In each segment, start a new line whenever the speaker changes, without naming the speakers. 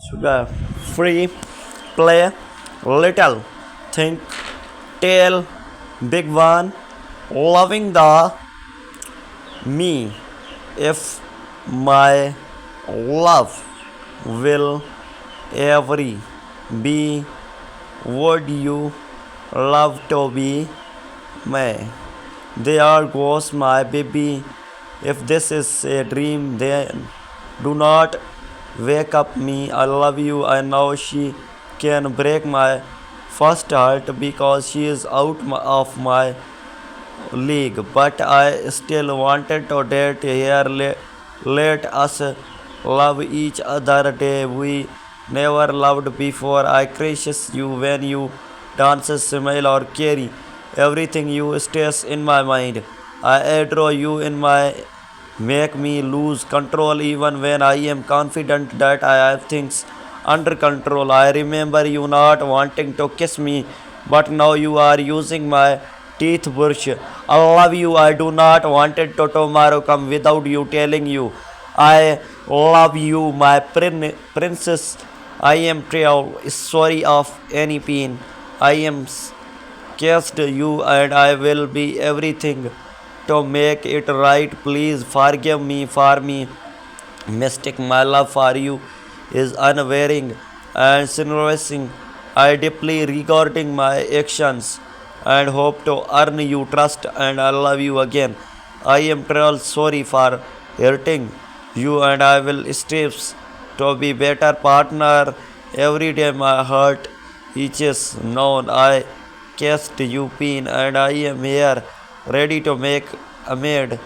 Sugar free play little think tell big one loving the me if my love will every be would you love to be me. There goes my baby. If this is a dream, then do not wake up me. I love you. I know she can break my first heart because she is out of my league. But I still wanted to date here. Let us love each other day. We never loved before. I cherish you when you dance, smile, or carry. Everything you stays in my mind. I adore you in my make me lose control even when I am confident that I have things under control. I remember you not wanting to kiss me, but now you are using my teeth brush. I love you. I do not wanted to tomorrow come without you telling you. I love you, my princess. I am sorry of any pain. I am kissed you and I will be everything to make it right. Please forgive me for me mistake. My love for you is unwavering and sincere. I deeply regarding my actions and hope to earn you trust and I love you again. I am truly sorry for hurting you and I will strive to be better partner every day. My heart eaches known I cast you pain and I am here ready to make amend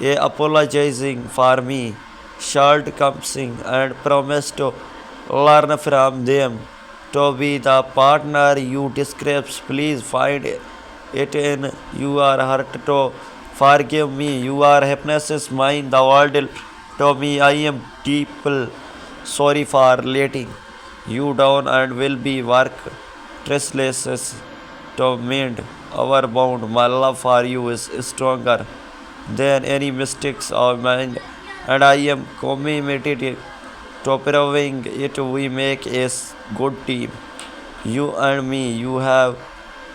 a apologizing for me shortcomings and promise to learn from them to be the partner you describe. Please find it in your heart to forgive me. Your happiness is mine, the world to me. I am deeply sorry for letting you down and will be work restless to mend our bond. My love for you is stronger than any mistakes of mine, and I am committed to proving it. We make a good team. You and me, you have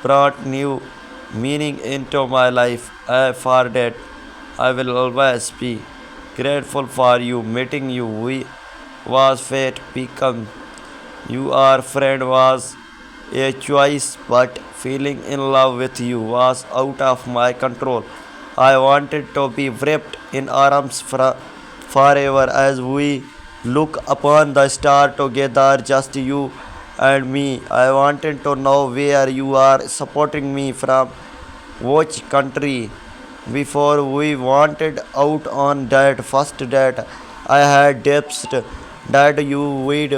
brought new meaning into my life. For that, I will always be grateful for you. Meeting you, we was fate become you. Our friend was a choice, but feeling in love with you was out of my control. I wanted to be wrapped in arms forever as we look upon the star together, just you and me. I wanted to know where you are supporting me from which country before we wanted out on that first date. I had debts that you weighed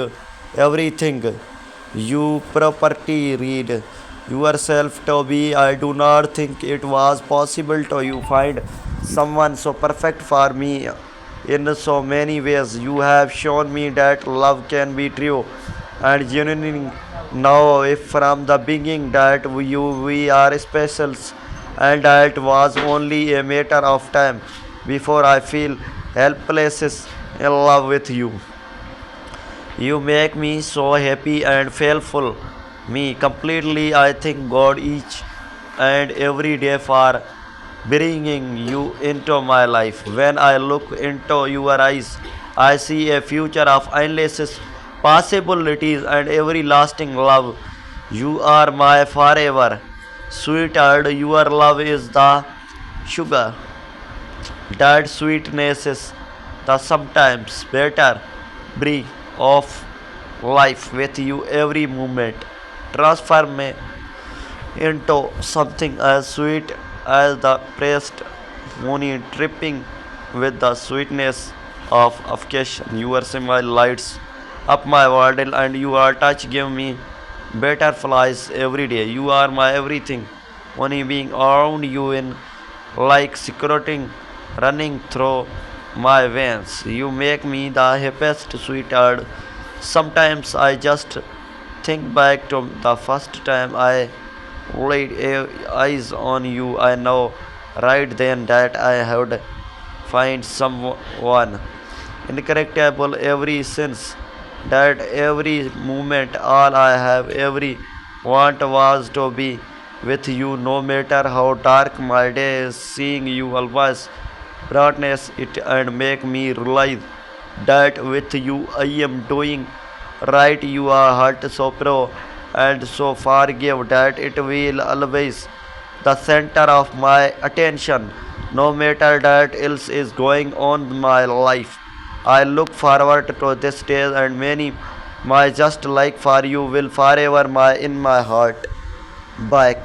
everything you property read yourself to be. I do not think it was possible to you find someone so perfect for me in so many ways. You have shown me that love can be true and genuine now. If from the beginning that we are special and that was only a matter of time before I feel helpless in love with you. You make me so happy and faithful. Me completely. I thank God each and every day for bringing you into my life. When I look into your eyes, I see a future of endless possibilities and everlasting love. You are my forever, sweetheart. Your love is the sugar. That sweetness is the sometimes better breath of life with you every moment. Transform me into something as sweet as the pressed honey dripping with the sweetness of affection. Your smile lights up my world and your touch give me butterflies every day. You are my everything. Only being around you in like secreting running through my veins. You make me the happiest sweetheart. Sometimes I just think back to the first time I laid eyes on you. I know right then that I had find someone incredible ever since. that every moment, all I have, every want was to be with you, no matter how dark my day is. Seeing you always brightness it and make me realize that with you I am doing right. You are heart so pro and so forgive that it will always the center of my attention, no matter that else is going on in my life. I look forward to this day and many my just like for you will forever my in my heart. Bye.